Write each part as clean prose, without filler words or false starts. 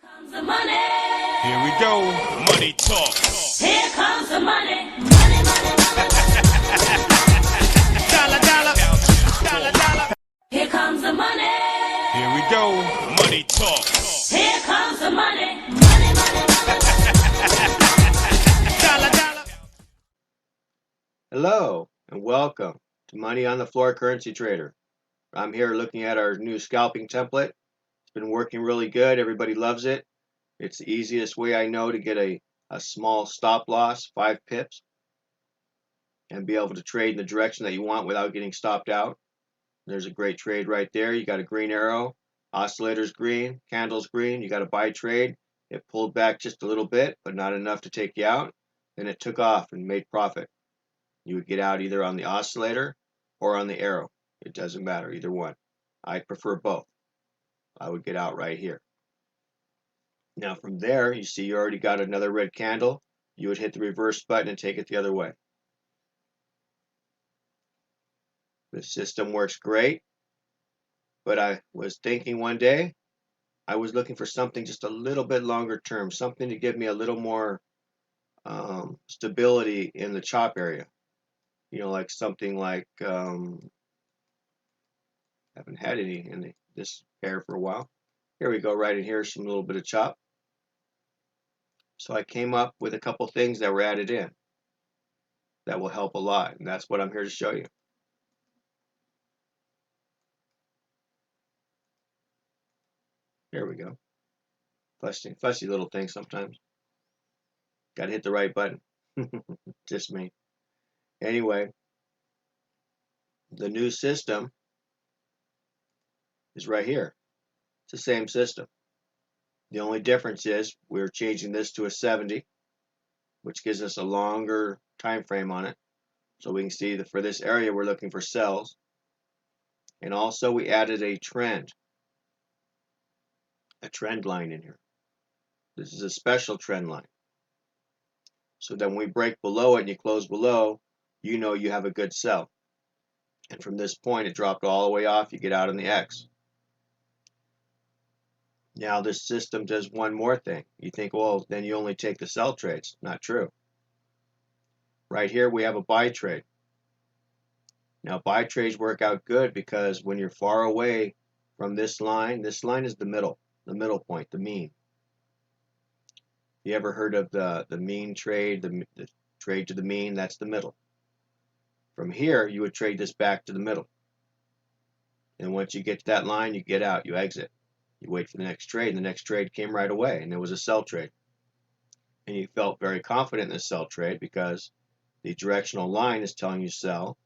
Comes the money. Here we go. Money talk. Here comes the money. Money, money, money. Dollar, dollar. Dollar, dollar. Here comes the money. Here we go. Money talk. Here comes the money. Money, money, money. Dollar, dollar. Hello and welcome to Money on the Floor Currency Trader. I'm here looking at our new scalping template. It's been working really good. Everybody loves it. It's the easiest way I know to get a small stop loss, 5 pips, and be able to trade in the direction that you want without getting stopped out. There's a great trade right there. You got a green arrow, oscillator's green, candle's green. You got a buy trade. It pulled back just a little bit, but not enough to take you out. Then it took off and made profit. You would get out either on the oscillator or on the arrow. It doesn't matter, either one. I prefer both. I would get out right here. Now from there, you see you already got another red candle. You would hit the reverse button and take it the other way. The system works great, but I was thinking one day, I was looking for something just a little bit longer term, something to give me a little more stability in the chop area. You know, like something like, haven't had any in this pair for a while. Here we go, right in here, some little bit of chop. So I came up with a couple things that were added in that will help a lot, and that's what I'm here to show you. Here we go. Fussy little thing sometimes. Got to hit the right button. Just me. Anyway, the new system is right here. It's the same system. The only difference is we're changing this to a 70, which gives us a longer time frame on it. So we can see that for this area we're looking for sells. And also we added a trend line in here. This is a special trend line. So then when we break below it and you close below, you know you have a good sell. And from this point it dropped all the way off, you get out on the X. Now this system does one more thing. You think, well, then you only take the sell trades. Not true. Right here we have a buy trade. Now buy trades work out good because when you're far away from this line is the middle point, the mean. You ever heard of the mean trade, the trade to the mean? That's the middle. From here you would trade this back to the middle. And once you get to that line, you get out, you exit. You wait for the next trade, and the next trade came right away, and it was a sell trade. And you felt very confident in this sell trade because the directional line is telling you sell.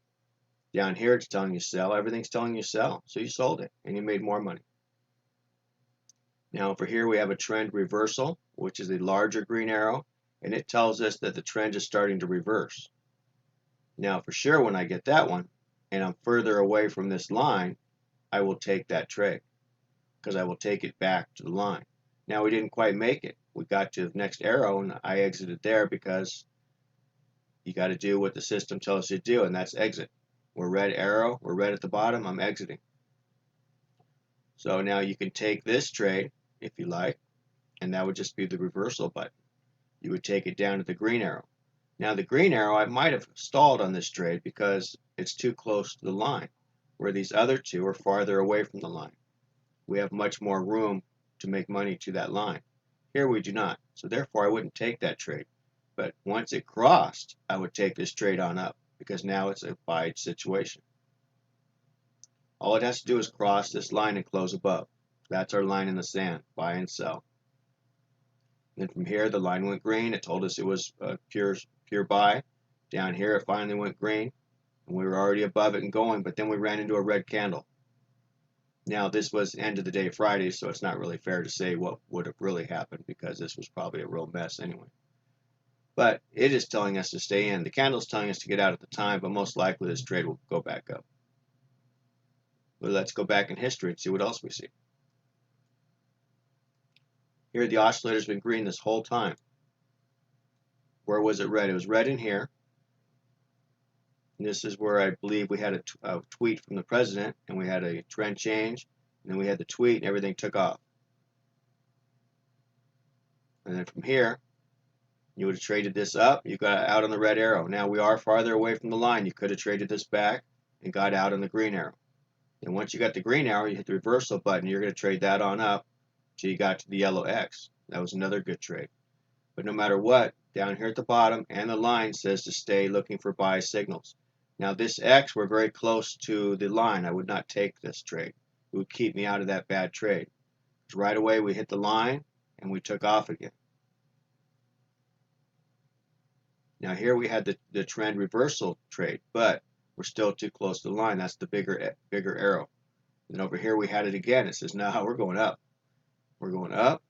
Down here it's telling you sell. Everything's telling you sell. So you sold it, and you made more money. Now over here we have a trend reversal, which is a larger green arrow, and it tells us that the trend is starting to reverse. Now for sure when I get that one, and I'm further away from this line, I will take that trade, because I will take it back to the line. Now we didn't quite make it. We got to the next arrow and I exited there because you got to do what the system tells you to do, and that's exit. We're red arrow, we're red at the bottom, I'm exiting. So now you can take this trade if you like, and that would just be the reversal button. You would take it down to the green arrow. Now the green arrow, I might have stalled on this trade because it's too close to the line, where these other two are farther away from the line. We have much more room to make money to that line. Here we do not, so therefore I wouldn't take that trade. But once it crossed, I would take this trade on up because now it's a buy situation. All it has to do is cross this line and close above. That's our line in the sand, buy and sell. Then from here the line went green. It told us it was a pure buy. Down here it finally went green, and we were already above it and going, but then we ran into a red candle. Now this was end of the day Friday, so it's not really fair to say what would have really happened because this was probably a real mess anyway. But it is telling us to stay in. The candle's telling us to get out at the time, but most likely this trade will go back up. But let's go back in history and see what else we see. Here the oscillator's been green this whole time. Where was it red? It was red in here. And this is where I believe we had a tweet from the president, and we had a trend change, and then we had the tweet, and everything took off. And then from here, you would have traded this up. You got out on the red arrow. Now we are farther away from the line. You could have traded this back and got out on the green arrow. And once you got the green arrow, you hit the reversal button. You're going to trade that on up till you got to the yellow X. That was another good trade. But no matter what, down here at the bottom and the line says to stay looking for buy signals. Now this X, we're very close to the line. I would not take this trade. It would keep me out of that bad trade. Right away we hit the line and we took off again. Now here we had the trend reversal trade, but we're still too close to the line. That's the bigger arrow. And over here we had it again. It says, no, we're going up. We're going up.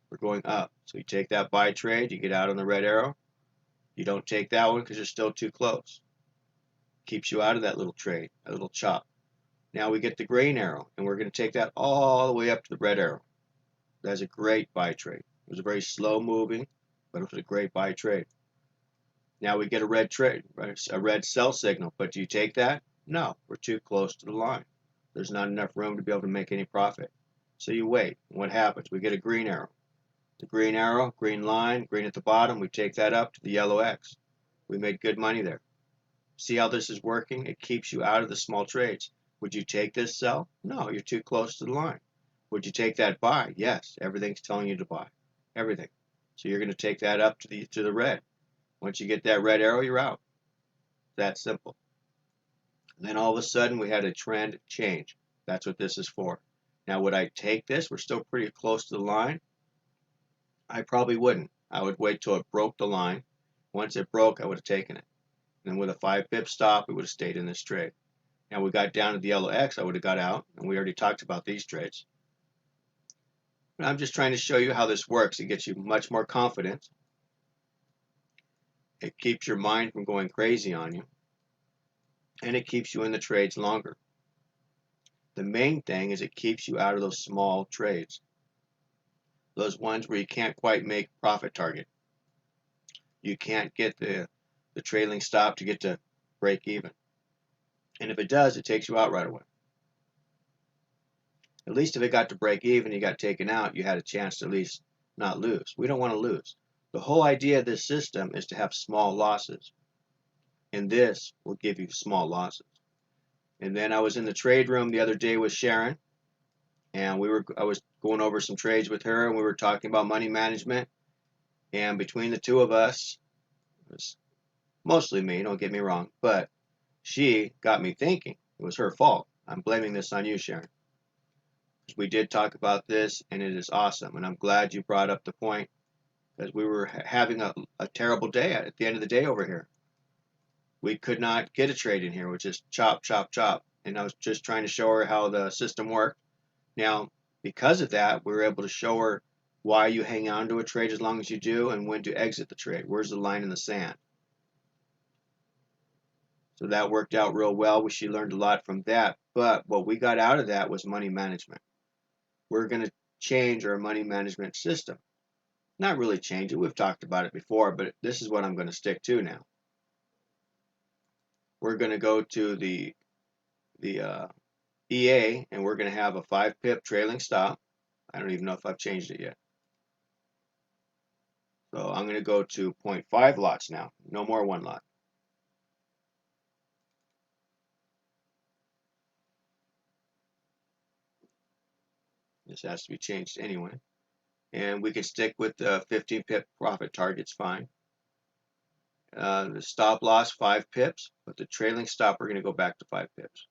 We're going up. So you take that buy trade, you get out on the red arrow. You don't take that one because you're still too close. Keeps you out of that little trade, that little chop. Now we get the green arrow, and we're going to take that all the way up to the red arrow. That's a great buy trade. It was a very slow moving, but it was a great buy trade. Now we get a red trade, right? A red sell signal. But do you take that? No, we're too close to the line. There's not enough room to be able to make any profit. So you wait. What happens? We get a green arrow. The green arrow, green line, green at the bottom, we take that up to the yellow X. We made good money there. See how this is working? It keeps you out of the small trades. Would you take this sell? No, you're too close to the line. Would you take that buy? Yes, everything's telling you to buy. Everything. So you're going to take that up to the red. Once you get that red arrow, you're out. That simple. And then all of a sudden we had a trend change. That's what this is for. Now would I take this? We're still pretty close to the line. I probably wouldn't. I would wait till it broke the line. Once it broke, I would have taken it. And then with a 5-pip stop, it would have stayed in this trade. Now we got down to the yellow X, I would have got out, and we already talked about these trades. But I'm just trying to show you how this works. It gets you much more confidence. It keeps your mind from going crazy on you. And it keeps you in the trades longer. The main thing is it keeps you out of those small trades. Those ones where you can't quite make profit target. You can't get the trailing stop to get to break even. And if it does, it takes you out right away. At least if it got to break even, you got taken out, you had a chance to at least not lose. We don't want to lose. The whole idea of this system is to have small losses. And this will give you small losses. And then I was in the trade room the other day with Sharon, and I was going over some trades with her, and we were talking about money management. And between the two of us, it was mostly me, don't get me wrong, but she got me thinking. It was her fault. I'm blaming this on you, Sharon. We did talk about this, and it is awesome. And I'm glad you brought up the point, because we were having a terrible day at the end of the day over here. We could not get a trade in here, which is chop, chop, chop. And I was just trying to show her how the system worked. Now, because of that, we were able to show her why you hang on to a trade as long as you do and when to exit the trade. Where's the line in the sand? So that worked out real well. She learned a lot from that. But what we got out of that was money management. We're going to change our money management system. Not really change it. We've talked about it before, but this is what I'm going to stick to now. We're going to go to the EA, and we're going to have a 5-pip trailing stop. I don't even know if I've changed it yet. So I'm going to go to 0.5 lots now. No more 1 lot. This has to be changed anyway. And we can stick with the 15-pip profit targets fine. The stop loss 5 pips, but the trailing stop we're going to go back to 5 pips.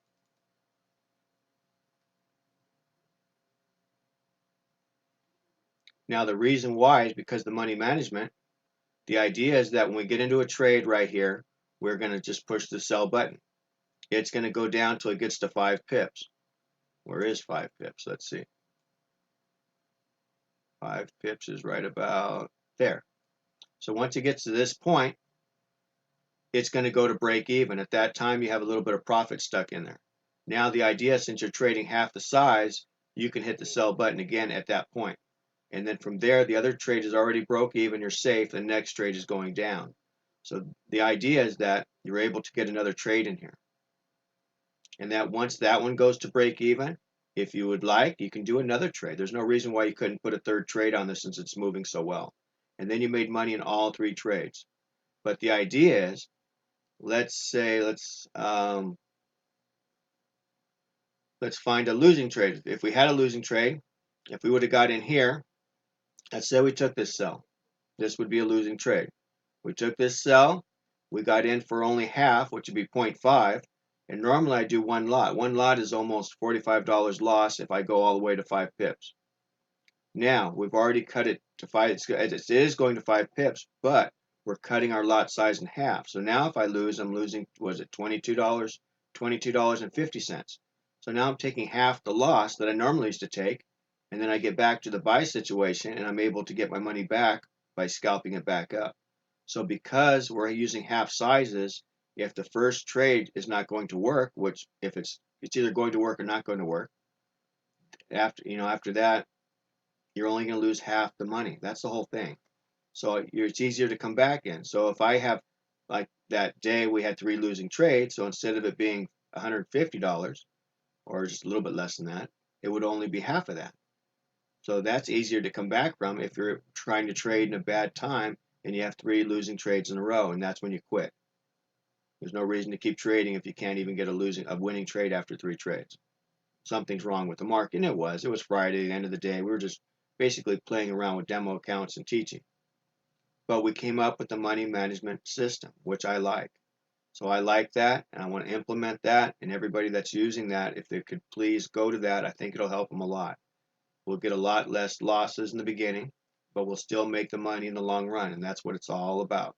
Now the reason why is because the money management, the idea is that when we get into a trade right here, we're going to just push the sell button. It's going to go down till it gets to 5 pips. Where is 5 pips? Let's see. 5 pips is right about there. So once it gets to this point, it's going to go to break even. At that time, you have a little bit of profit stuck in there. Now the idea, since you're trading half the size, you can hit the sell button again at that point. And then from there, the other trade is already broke even, you're safe, the next trade is going down. So the idea is that you're able to get another trade in here. And that once that one goes to break even, if you would like, you can do another trade. There's no reason why you couldn't put a third trade on this since it's moving so well. and then you made money in all 3 trades. But the idea is, let's find a losing trade. If we had a losing trade, if we would have got in here, let's say we took this sell. This would be a losing trade. We took this sell, we got in for only half, which would be 0.5, and normally I do one lot. One lot is almost $45 loss if I go all the way to 5 pips. Now, we've already cut it to 5, it is going to 5 pips, but we're cutting our lot size in half. So now if I lose, I'm losing, was it $22? $22.50. So now I'm taking half the loss that I normally used to take, and then I get back to the buy situation, and I'm able to get my money back by scalping it back up. So because we're using half sizes, if the first trade is not going to work, which if it's either going to work or not going to work, after that, you're only going to lose half the money. That's the whole thing. So it's easier to come back in. So if I have, like that day, we had 3 losing trades. So instead of it being $150 or just a little bit less than that, it would only be half of that. So that's easier to come back from if you're trying to trade in a bad time and you have 3 losing trades in a row, and that's when you quit. There's no reason to keep trading if you can't even get a winning trade after 3 trades. Something's wrong with the market, and it was Friday, the end of the day. We were just basically playing around with demo accounts and teaching. But we came up with the money management system, which I like. So I like that, and I want to implement that, and everybody that's using that, if they could please go to that, I think it'll help them a lot. We'll get a lot less losses in the beginning, but we'll still make the money in the long run, and that's what it's all about,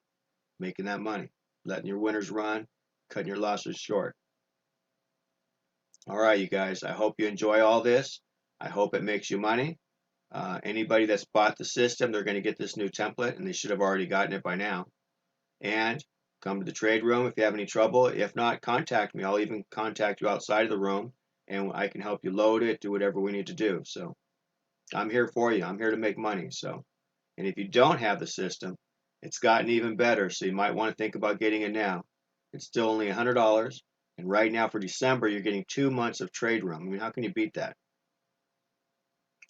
making that money, letting your winners run, cutting your losses short. All right, you guys, I hope you enjoy all this. I hope it makes you money. Anybody that's bought the system, they're going to get this new template, and they should have already gotten it by now. And come to the trade room if you have any trouble. If not, contact me. I'll even contact you outside of the room, and I can help you load it, do whatever we need to do. So I'm here for you. I'm here to make money. So, and if you don't have the system, it's gotten even better. So you might want to think about getting it now. It's still only $100, and right now for December, you're getting 2 months of trade room. I mean, how can you beat that?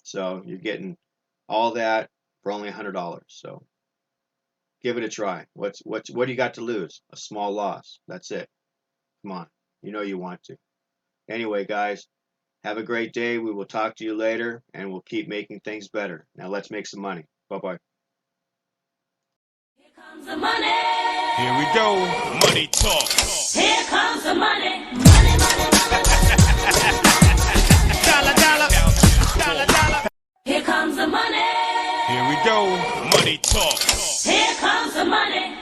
So you're getting all that for only $100. So give it a try. What do you got to lose? A small loss. That's it. Come on. You know you want to. Anyway, guys, have a great day. We will talk to you later, and we'll keep making things better. Now let's make some money. Bye-bye. Here comes the money. Here we go. Money talk. Here comes the money. Money, money, money. Dollar, dollar. Dollar, dollar. Here comes the money. Here we go. Money talk. Here comes the money.